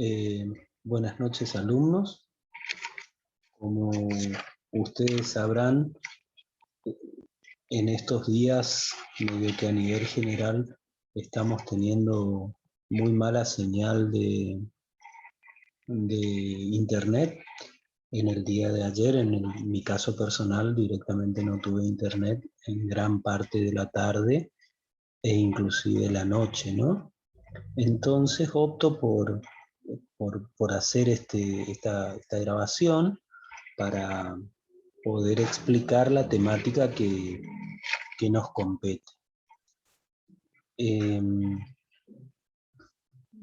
Eh, Buenas noches, alumnos. Como ustedes sabrán, en estos días, medio que a nivel general, estamos teniendo muy mala señal de internet. En el día de ayer, mi caso personal, directamente no tuve internet en gran parte de la tarde e inclusive la noche, ¿no? Entonces opto por hacer esta grabación para poder explicar la temática que nos compete.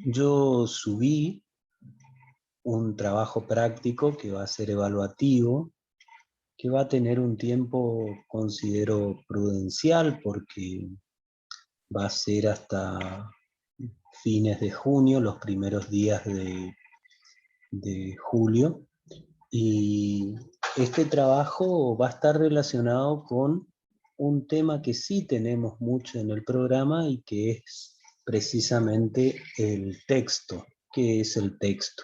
Yo subí un trabajo práctico que va a ser evaluativo, que va a tener un tiempo, considero, prudencial, porque va a ser hasta fines de junio, los primeros días de julio, y este trabajo va a estar relacionado con un tema que sí tenemos mucho en el programa y que es precisamente el texto. ¿Qué es el texto?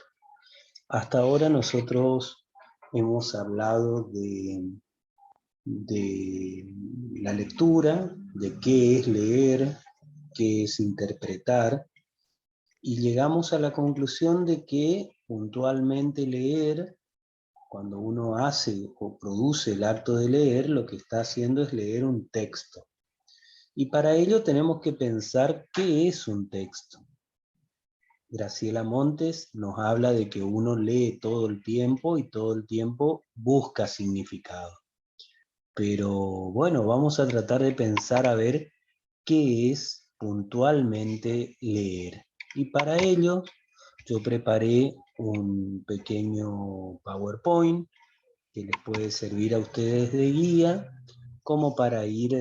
Hasta ahora nosotros hemos hablado de la lectura, de qué es leer, qué es interpretar, y llegamos a la conclusión de que puntualmente leer, cuando uno hace o produce el acto de leer, lo que está haciendo es leer un texto. Y para ello tenemos que pensar qué es un texto. Graciela Montes nos habla de que uno lee todo el tiempo y todo el tiempo busca significado. Pero bueno, vamos a tratar de pensar a ver qué es puntualmente leer. Y para ello yo preparé un pequeño PowerPoint que les puede servir a ustedes de guía, como para ir,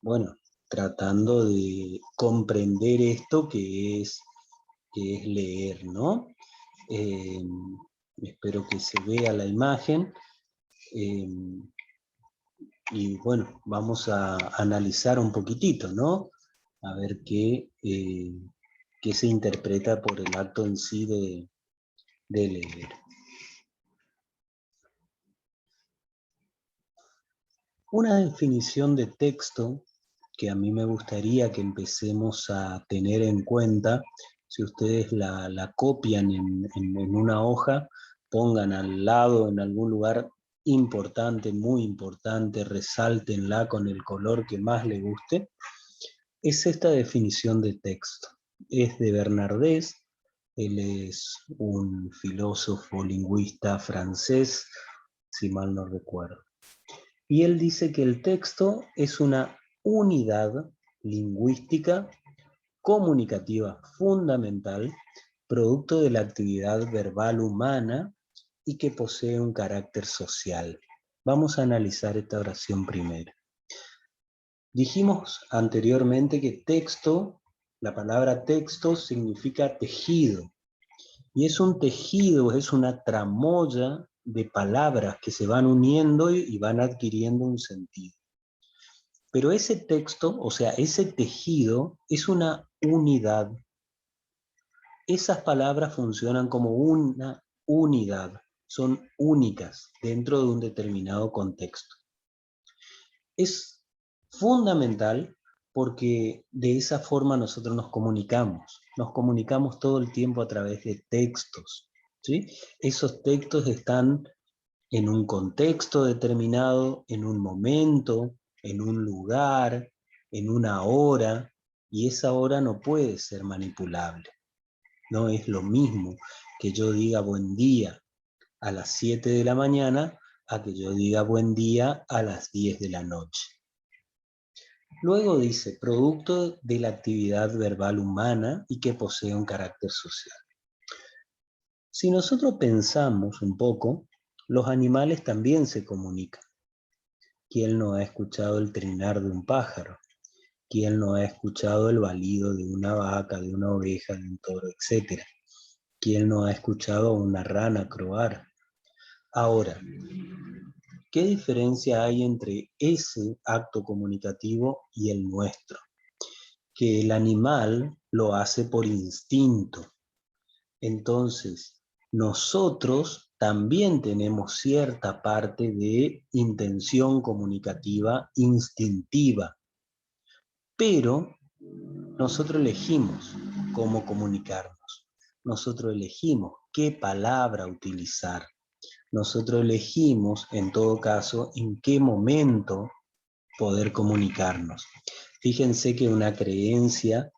bueno, tratando de comprender esto que es leer, ¿no? Eh, Espero que se vea la imagen. eh, y bueno, vamos a analizar un poquitito, ¿no? A ver qué se interpreta por el acto en sí de leer. Una definición de texto que a mí me gustaría que empecemos a tener en cuenta, si ustedes la copian en una hoja, pongan al lado en algún lugar importante, muy importante, resáltenla con el color que más les guste, es esta definición de texto. Es de Bernardés, él es un filósofo lingüista francés, si mal no recuerdo. Y él dice que el texto es una unidad lingüística comunicativa fundamental, producto de la actividad verbal humana y que posee un carácter social. Vamos a analizar esta oración primero. Dijimos anteriormente que texto, la palabra texto significa tejido, y es un tejido, es una tramoya de palabras que se van uniendo y van adquiriendo un sentido. Pero ese texto, o sea, ese tejido, es una unidad. Esas palabras funcionan como una unidad, son únicas dentro de un determinado contexto. Es fundamental porque de esa forma nosotros nos comunicamos todo el tiempo a través de textos, ¿sí? Esos textos están en un contexto determinado, en un momento, en un lugar, en una hora, y esa hora no puede ser manipulable. No es lo mismo que yo diga buen día a las 7 de la mañana a que yo diga buen día a las 10 de la noche. Luego dice, producto de la actividad verbal humana y que posee un carácter social. Si nosotros pensamos un poco, los animales también se comunican. ¿Quién no ha escuchado el trinar de un pájaro? ¿Quién no ha escuchado el balido de una vaca, de una oveja, de un toro, etcétera? ¿Quién no ha escuchado a una rana croar? Ahora, ¿qué diferencia hay entre ese acto comunicativo y el nuestro? Que el animal lo hace por instinto. Entonces, nosotros también tenemos cierta parte de intención comunicativa instintiva, pero nosotros elegimos cómo comunicarnos. Nosotros elegimos qué palabra utilizar. Nosotros elegimos, en todo caso, en qué momento poder comunicarnos. Fíjense que una creencia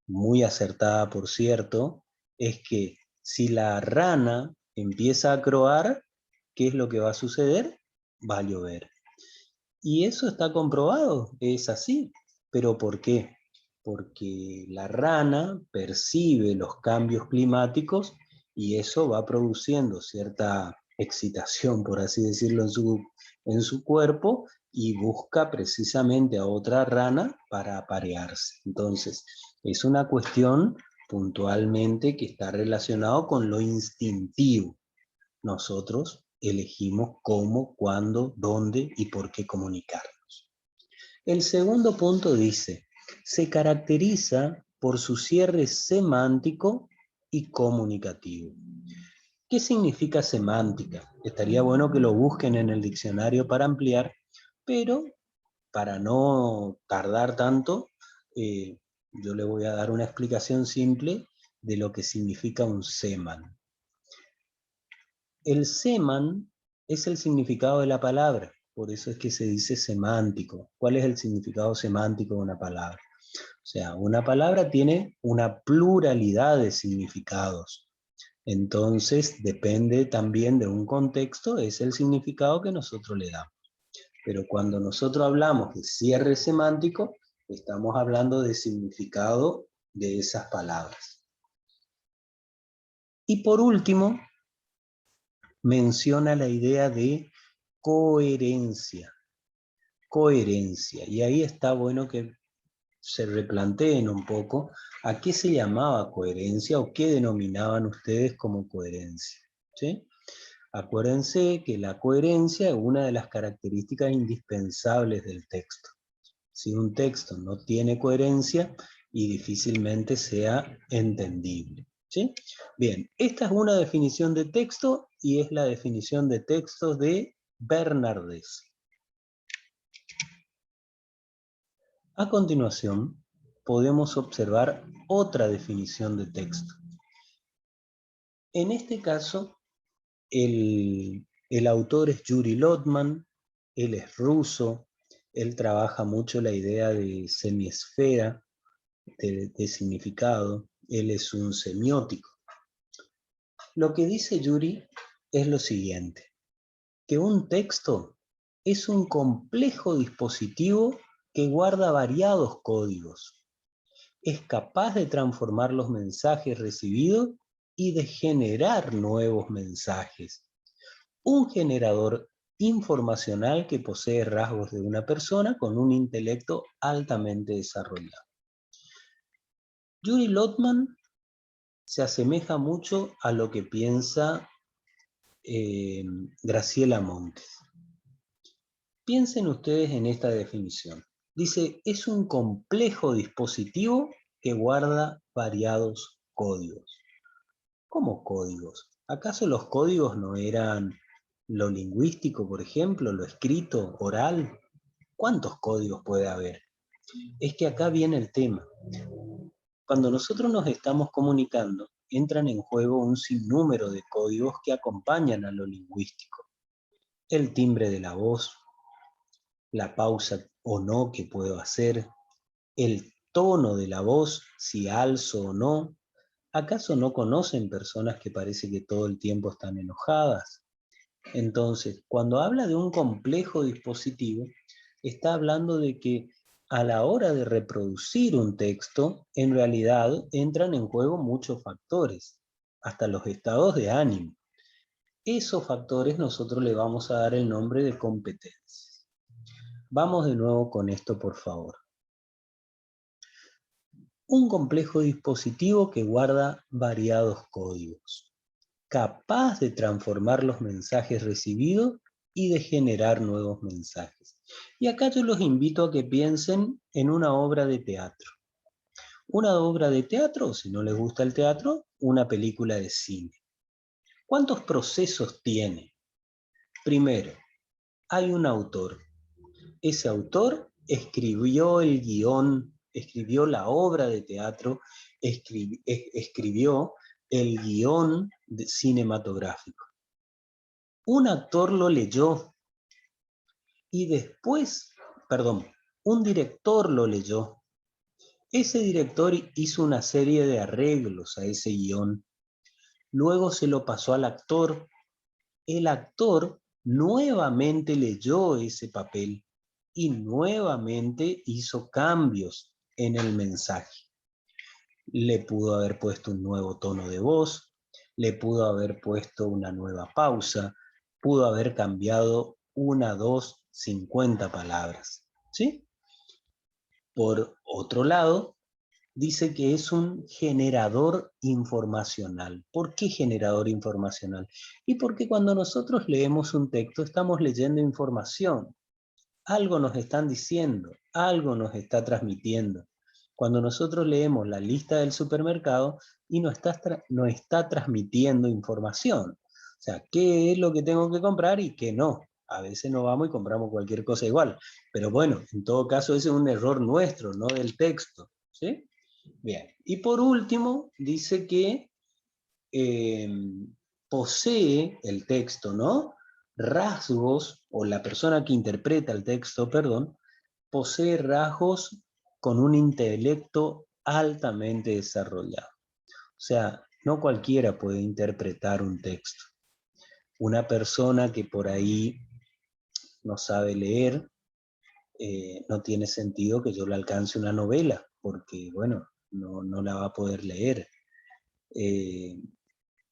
muy acertada, por cierto, es que si la rana empieza a croar, ¿qué es lo que va a suceder? Va a llover. Y eso está comprobado, es así. ¿Pero por qué? Porque la rana percibe los cambios climáticos y eso va produciendo cierta excitación, por así decirlo, en su cuerpo, y busca precisamente a otra rana para aparearse. Entonces, es una cuestión puntualmente que está relacionado con lo instintivo. Nosotros elegimos cómo, cuándo, dónde y por qué comunicarnos. El segundo punto dice, se caracteriza por su cierre semántico y comunicativo. ¿Qué significa semántica? Estaría bueno que lo busquen en el diccionario para ampliar, pero para no tardar tanto, yo le voy a dar una explicación simple de lo que significa un seman. El seman es el significado de la palabra, por eso es que se dice semántico. ¿Cuál es el significado semántico de una palabra? O sea, una palabra tiene una pluralidad de significados. Entonces, depende también de un contexto, es el significado que nosotros le damos. Pero cuando nosotros hablamos de cierre semántico, estamos hablando de significado de esas palabras. Y por último, menciona la idea de coherencia. Coherencia. Y ahí está bueno que se replanteen un poco a qué se llamaba coherencia o qué denominaban ustedes como coherencia. ¿Sí? Acuérdense que la coherencia es una de las características indispensables del texto. Si un texto no tiene coherencia, y difícilmente sea entendible. ¿Sí? Bien, esta es una definición de texto y es la definición de texto de Bernardés. A continuación, podemos observar otra definición de texto. En este caso, el autor es Yuri Lotman, él es ruso, él trabaja mucho la idea de semiesfera, de significado, él es un semiótico. Lo que dice Yuri es lo siguiente, que un texto es un complejo dispositivo que guarda variados códigos. Es capaz de transformar los mensajes recibidos y de generar nuevos mensajes. Un generador informacional que posee rasgos de una persona con un intelecto altamente desarrollado. Yuri Lotman se asemeja mucho a lo que piensa Graciela Montes. Piensen ustedes en esta definición. Dice, es un complejo dispositivo que guarda variados códigos. ¿Cómo códigos? ¿Acaso los códigos no eran lo lingüístico, por ejemplo, lo escrito, oral? ¿Cuántos códigos puede haber? Es que acá viene el tema. Cuando nosotros nos estamos comunicando, entran en juego un sinnúmero de códigos que acompañan a lo lingüístico. El timbre de la voz, la pausa o no que puedo hacer, el tono de la voz, si alzo o no. ¿Acaso no conocen personas que parece que todo el tiempo están enojadas? Entonces, cuando habla de un complejo dispositivo, está hablando de que a la hora de reproducir un texto, en realidad entran en juego muchos factores, hasta los estados de ánimo. Esos factores nosotros le vamos a dar el nombre de competencias. Vamos de nuevo con esto, por favor. Un complejo dispositivo que guarda variados códigos, capaz de transformar los mensajes recibidos y de generar nuevos mensajes. Y acá yo los invito a que piensen en una obra de teatro. Una obra de teatro, si no les gusta el teatro, una película de cine. ¿Cuántos procesos tiene? Primero, hay un autor. Ese autor escribió el guión, escribió la obra de teatro, escribió el guión cinematográfico. Un actor lo leyó y después, perdón, un director lo leyó. Ese director hizo una serie de arreglos a ese guión. Luego se lo pasó al actor. El actor nuevamente leyó ese papel y nuevamente hizo cambios en el mensaje. Le pudo haber puesto un nuevo tono de voz, le pudo haber puesto una nueva pausa, pudo haber cambiado 1, 2, 50 palabras. ¿Sí? Por otro lado, dice que es un generador informacional. ¿Por qué generador informacional? Y porque cuando nosotros leemos un texto estamos leyendo información. Algo nos están diciendo, algo nos está transmitiendo. Cuando nosotros leemos la lista del supermercado y nos está transmitiendo información. O sea, qué es lo que tengo que comprar y qué no. A veces no vamos y compramos cualquier cosa igual. Pero bueno, en todo caso ese es un error nuestro, no del texto. ¿Sí? Bien. Y por último, dice que eh, posee el texto, ¿no? Rasgos, o la persona que interpreta el texto, perdón, posee rasgos con un intelecto altamente desarrollado. O sea, no cualquiera puede interpretar un texto. Una persona que por ahí no sabe leer, no tiene sentido que yo le alcance una novela, porque, bueno, no la va a poder leer.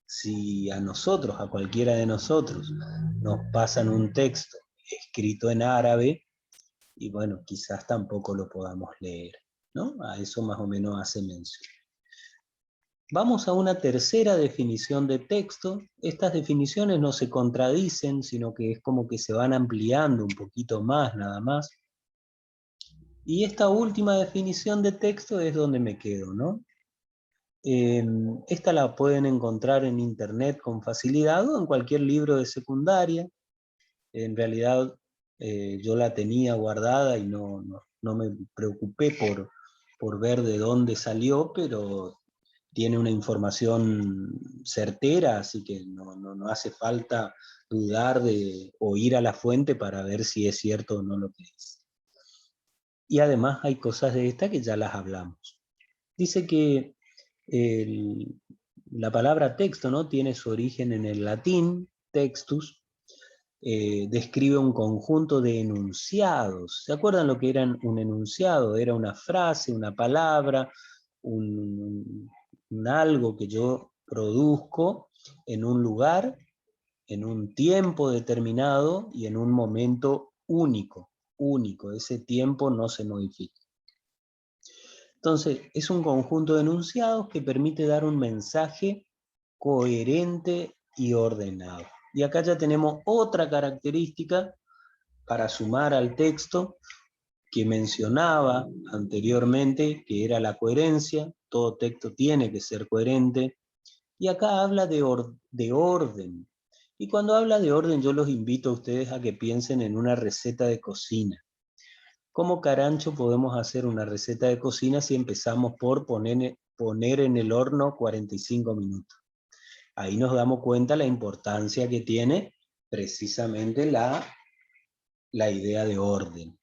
Si a nosotros, a cualquiera de nosotros, nos pasan un texto escrito en árabe, y bueno, quizás tampoco lo podamos leer, ¿no? A eso más o menos hace mención. Vamos a una tercera definición de texto. Estas definiciones no se contradicen, sino que es como que se van ampliando un poquito más, nada más. Y esta última definición de texto es donde me quedo, ¿no? Esta la pueden encontrar en internet con facilidad o en cualquier libro de secundaria. En realidad yo la tenía guardada y no me preocupé por ver de dónde salió, pero tiene una información certera, así que no hace falta dudar o ir a la fuente para ver si es cierto o no lo que es. Y además hay cosas de esta que ya las hablamos. Dice que la palabra texto, ¿no?, tiene su origen en el latín, textus, describe un conjunto de enunciados. ¿Se acuerdan lo que era un enunciado? Era una frase, una palabra, un algo que yo produzco en un lugar, en un tiempo determinado y en un momento único. Ese tiempo no se modifica. Entonces, es un conjunto de enunciados que permite dar un mensaje coherente y ordenado. Y acá ya tenemos otra característica para sumar al texto que mencionaba anteriormente, que era la coherencia. Todo texto tiene que ser coherente. Y acá habla de orden. Y cuando habla de orden, yo los invito a ustedes a que piensen en una receta de cocina. ¿Cómo carancho podemos hacer una receta de cocina si empezamos por poner en el horno 45 minutos? Ahí nos damos cuenta la importancia que tiene precisamente la idea de orden.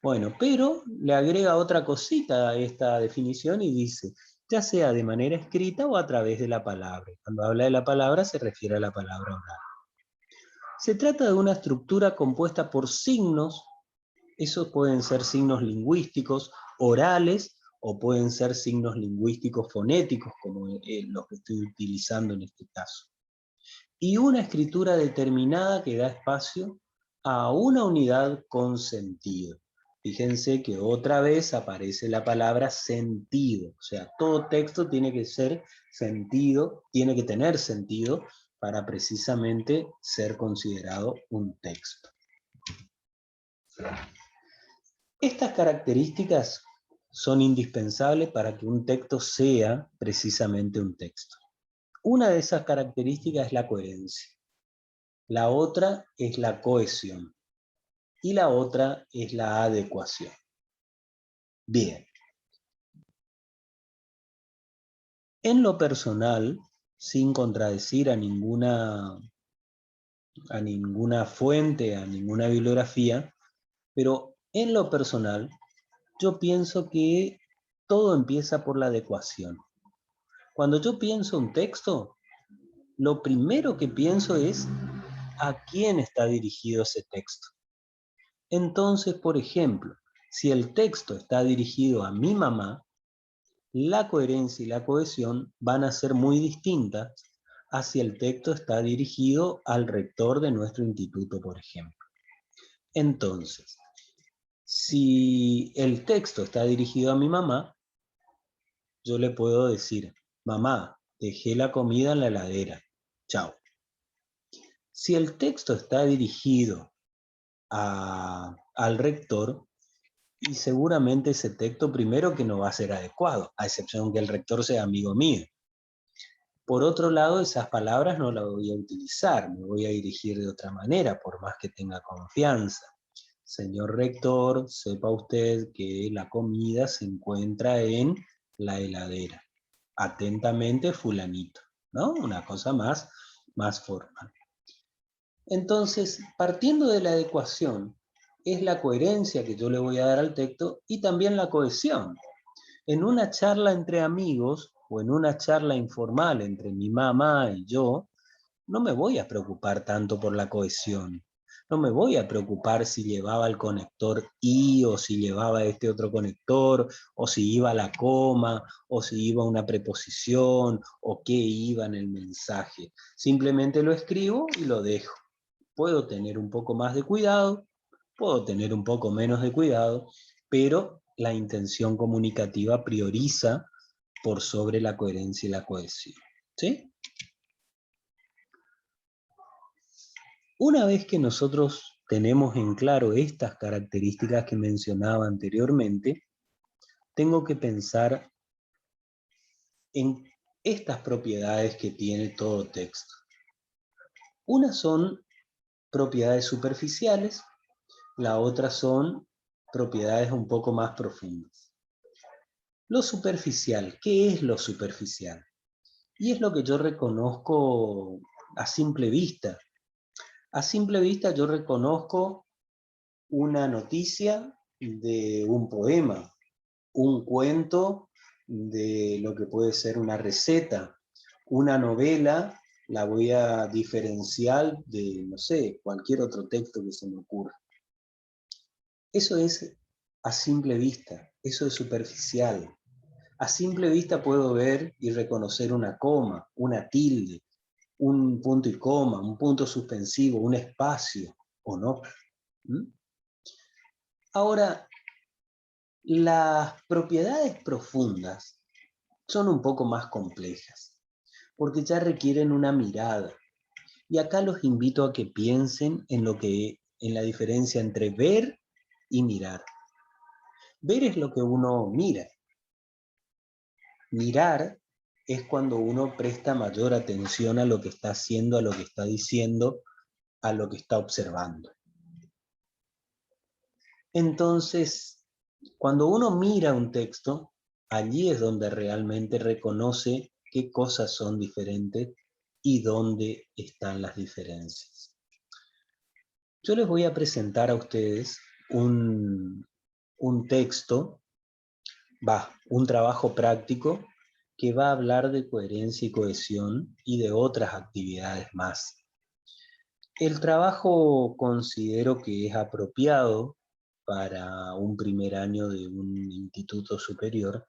Bueno, pero le agrega otra cosita a esta definición y dice, ya sea de manera escrita o a través de la palabra. Cuando habla de la palabra se refiere a la palabra oral. Se trata de una estructura compuesta por signos. Esos pueden ser signos lingüísticos orales o pueden ser signos lingüísticos fonéticos, como los que estoy utilizando en este caso. Y una escritura determinada que da espacio a una unidad con sentido. Fíjense que otra vez aparece la palabra sentido. O sea, todo texto tiene que ser sentido, tiene que tener sentido para precisamente ser considerado un texto. Estas características son indispensables para que un texto sea precisamente un texto. Una de esas características es la coherencia. La otra es la cohesión. Y la otra es la adecuación. Bien. En lo personal, sin contradecir a ninguna fuente, a ninguna bibliografía, pero en lo personal, yo pienso que todo empieza por la adecuación. Cuando yo pienso un texto, lo primero que pienso es a quién está dirigido ese texto. Entonces, por ejemplo, si el texto está dirigido a mi mamá, la coherencia y la cohesión van a ser muy distintas a si el texto está dirigido al rector de nuestro instituto, por ejemplo. Entonces, si el texto está dirigido a mi mamá, yo le puedo decir, mamá, dejé la comida en la heladera, chao. Si el texto está dirigido al rector, y seguramente ese texto primero que no va a ser adecuado, a excepción que el rector sea amigo mío. Por otro lado, esas palabras no las voy a utilizar, me voy a dirigir de otra manera, por más que tenga confianza. Señor rector, sepa usted que la comida se encuentra en la heladera. Atentamente, fulanito, ¿no? Una cosa más formal. Entonces, partiendo de la adecuación, es la coherencia que yo le voy a dar al texto y también la cohesión. En una charla entre amigos o en una charla informal entre mi mamá y yo, no me voy a preocupar tanto por la cohesión. No me voy a preocupar si llevaba el conector y o si llevaba este otro conector o si iba la coma o si iba una preposición o qué iba en el mensaje. Simplemente lo escribo y lo dejo. Puedo tener un poco más de cuidado, puedo tener un poco menos de cuidado, pero la intención comunicativa prioriza por sobre la coherencia y la cohesión. ¿Sí? Una vez que nosotros tenemos en claro estas características que mencionaba anteriormente, tengo que pensar en estas propiedades que tiene todo texto. Unas son propiedades superficiales, la otra son propiedades un poco más profundas. Lo superficial, ¿qué es lo superficial? Y es lo que yo reconozco a simple vista. A simple vista yo reconozco una noticia de un poema, un cuento de lo que puede ser una receta, una novela, la voy a diferenciar de, no sé, cualquier otro texto que se me ocurra. Eso es a simple vista, eso es superficial. A simple vista puedo ver y reconocer una coma, una tilde, un punto y coma, un punto suspensivo, un espacio, ¿o no? ¿Mm? Ahora, las propiedades profundas son un poco más complejas, porque ya requieren una mirada. Y acá los invito a que piensen en la diferencia entre ver y mirar. Ver es lo que uno mira. Mirar es cuando uno presta mayor atención a lo que está haciendo, a lo que está diciendo, a lo que está observando. Entonces, cuando uno mira un texto, allí es donde realmente reconoce qué cosas son diferentes y dónde están las diferencias. Yo les voy a presentar a ustedes un texto, un trabajo práctico que va a hablar de coherencia y cohesión y de otras actividades más. El trabajo considero que es apropiado para un primer año de un instituto superior,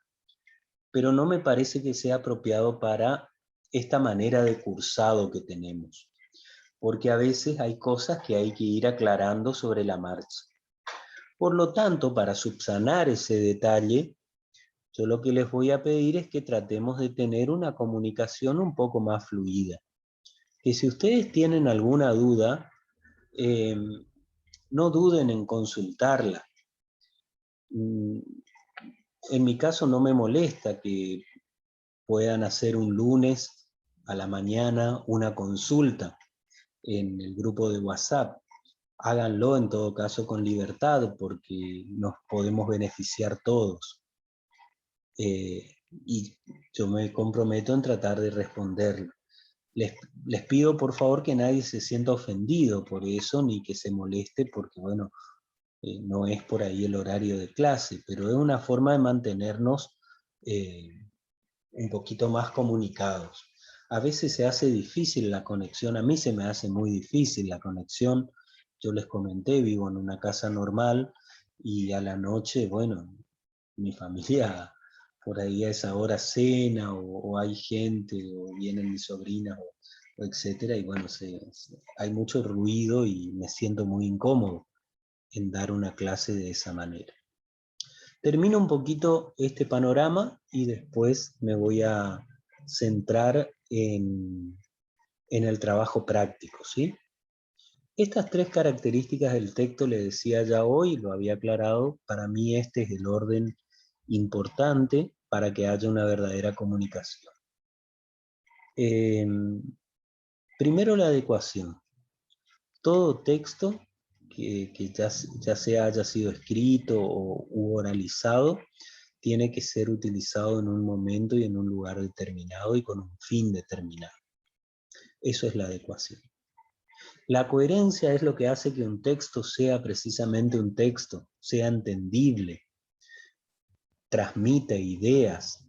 pero no me parece que sea apropiado para esta manera de cursado que tenemos, porque a veces hay cosas que hay que ir aclarando sobre la marcha. Por lo tanto, para subsanar ese detalle, yo lo que les voy a pedir es que tratemos de tener una comunicación un poco más fluida. Que si ustedes tienen alguna duda, no duden en consultarla. En mi caso no me molesta que puedan hacer un lunes a la mañana una consulta en el grupo de WhatsApp. Háganlo en todo caso con libertad, porque nos podemos beneficiar todos. Y yo me comprometo en tratar de responderlo. Les pido por favor que nadie se sienta ofendido por eso, ni que se moleste, porque bueno, no es por ahí el horario de clase, pero es una forma de mantenernos un poquito más comunicados. A veces se hace difícil la conexión, a mí se me hace muy difícil la conexión. Yo les comenté, vivo en una casa normal y a la noche, bueno, mi familia por ahí a esa hora cena o hay gente o vienen mis sobrinas o etcétera, y bueno, hay mucho ruido y me siento muy incómodo en dar una clase de esa manera. Termino un poquito este panorama y después me voy a centrar en el trabajo práctico, ¿sí? Estas tres características del texto, le decía ya hoy, lo había aclarado, para mí este es el orden importante para que haya una verdadera comunicación. Primero, la adecuación. Todo texto que ya sea haya sido escrito u oralizado, tiene que ser utilizado en un momento y en un lugar determinado y con un fin determinado. Eso es la adecuación. La coherencia es lo que hace que un texto sea precisamente un texto, sea entendible, transmite ideas.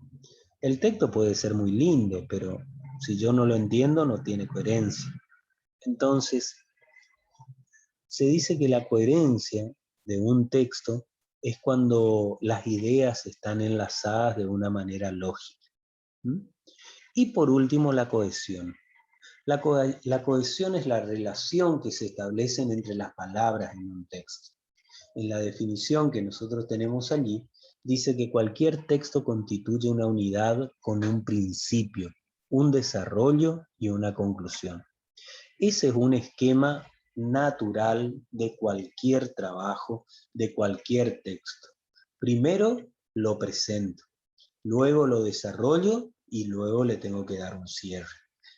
El texto puede ser muy lindo, pero si yo no lo entiendo, no tiene coherencia. Entonces, se dice que la coherencia de un texto es cuando las ideas están enlazadas de una manera lógica. Y por último, la cohesión. La cohesión es la relación que se establece entre las palabras en un texto. En la definición que nosotros tenemos allí, dice que cualquier texto constituye una unidad con un principio, un desarrollo y una conclusión. Ese es un esquema natural de cualquier trabajo, de cualquier texto. Primero lo presento, luego lo desarrollo y luego le tengo que dar un cierre.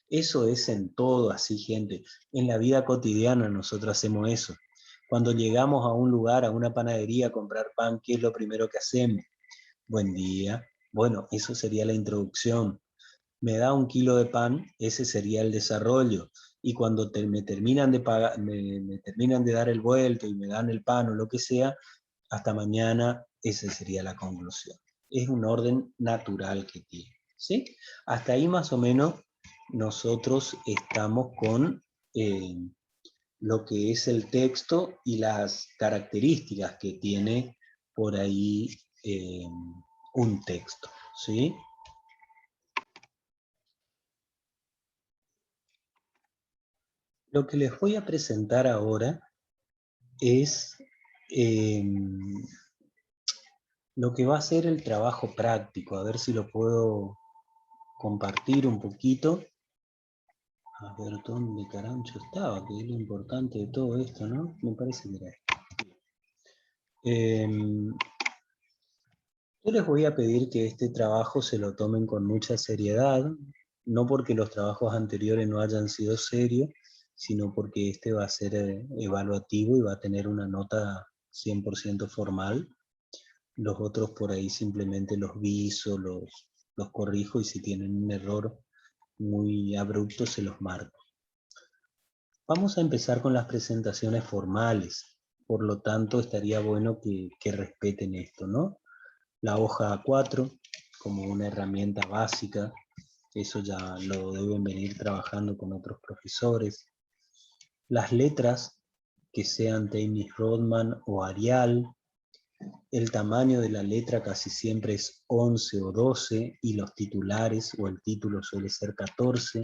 Eso es en todo así, gente. En la vida cotidiana nosotros hacemos eso. Cuando llegamos a un lugar, a una panadería a comprar pan, ¿qué es lo primero que hacemos? Buen día. Bueno, eso sería la introducción. Me da 1 kilo de pan, ese sería el desarrollo. Y cuando me terminan de pagar, me terminan de dar el vuelto y me dan el pan o lo que sea, hasta mañana, esa sería la conclusión. Es un orden natural que tiene, ¿sí? Hasta ahí más o menos nosotros estamos con lo que es el texto y las características que tiene por ahí un texto, ¿sí? Lo que les voy a presentar ahora es lo que va a ser el trabajo práctico, a ver si lo puedo compartir un poquito. A ver dónde carancho estaba, que es lo importante de todo esto, ¿no? Me parece que era esto. Yo les voy a pedir que este trabajo se lo tomen con mucha seriedad, no porque los trabajos anteriores no hayan sido serios, sino porque este va a ser evaluativo y va a tener una nota 100% formal. Los otros por ahí simplemente los viso, los corrijo y si tienen un error muy abrupto se los marco. Vamos a empezar con las presentaciones formales, por lo tanto estaría bueno que respeten esto, ¿no? La hoja A4 como una herramienta básica, eso ya lo deben venir trabajando con otros profesores. Las letras que sean Times Roman o Arial, el tamaño de la letra casi siempre es 11 o 12 y los titulares o el título suele ser 14,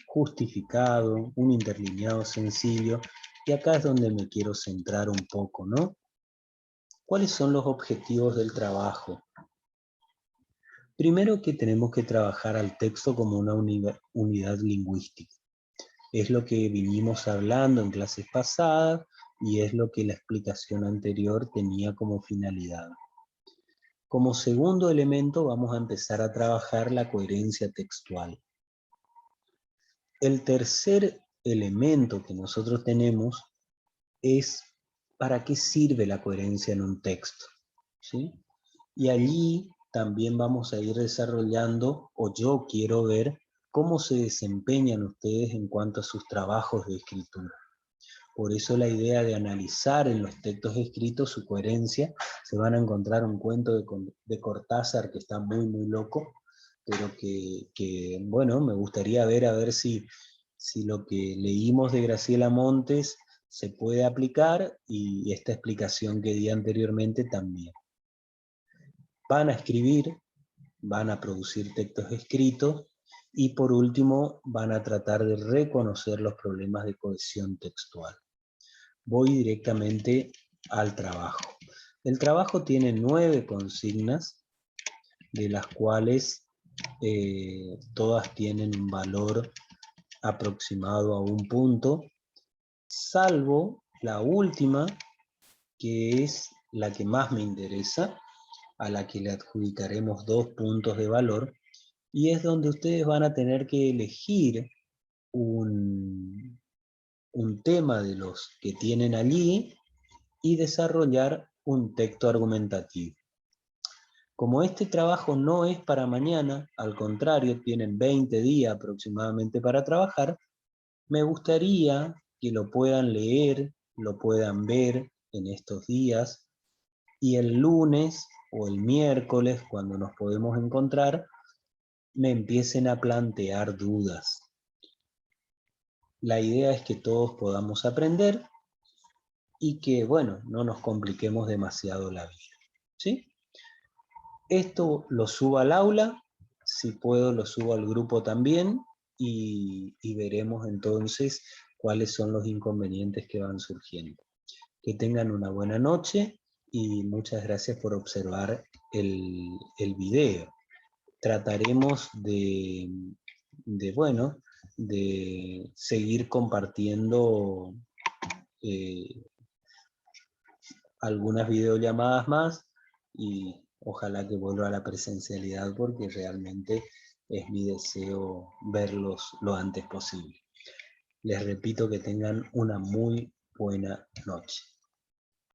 justificado, un interlineado sencillo, y acá es donde me quiero centrar un poco, ¿no? ¿Cuáles son los objetivos del trabajo? Primero que tenemos que trabajar al texto como una unidad lingüística. Es lo que vinimos hablando en clases pasadas y es lo que la explicación anterior tenía como finalidad. Como segundo elemento vamos a empezar a trabajar la coherencia textual. El tercer elemento que nosotros tenemos es ¿para qué sirve la coherencia en un texto? ¿Sí? Y allí también vamos a ir desarrollando, o yo quiero ver, cómo se desempeñan ustedes en cuanto a sus trabajos de escritura. Por eso la idea de analizar en los textos escritos su coherencia. Se van a encontrar un cuento de Cortázar que está muy, muy loco, pero que bueno, me gustaría ver a ver si lo que leímos de Graciela Montes se puede aplicar, y esta explicación que di anteriormente también. Van a escribir, van a producir textos escritos, y por último van a tratar de reconocer los problemas de cohesión textual. Voy directamente al trabajo. El trabajo tiene 9 consignas, de las cuales todas tienen un valor aproximado a un punto, salvo la última, que es la que más me interesa, a la que le adjudicaremos 2 puntos de valor, y es donde ustedes van a tener que elegir un tema de los que tienen allí y desarrollar un texto argumentativo. Como este trabajo no es para mañana, al contrario, tienen 20 días aproximadamente para trabajar, me gustaría que lo puedan leer, lo puedan ver en estos días, y el lunes o el miércoles, cuando nos podemos encontrar, me empiecen a plantear dudas. La idea es que todos podamos aprender y que, bueno, no nos compliquemos demasiado la vida, ¿sí? Esto lo subo al aula, si puedo lo subo al grupo también, y veremos entonces cuáles son los inconvenientes que van surgiendo. Que tengan una buena noche y muchas gracias por observar el video. Trataremos bueno, de seguir compartiendo algunas videollamadas más, y ojalá que vuelva a la presencialidad, porque realmente es mi deseo verlos lo antes posible. Les repito que tengan una muy buena noche.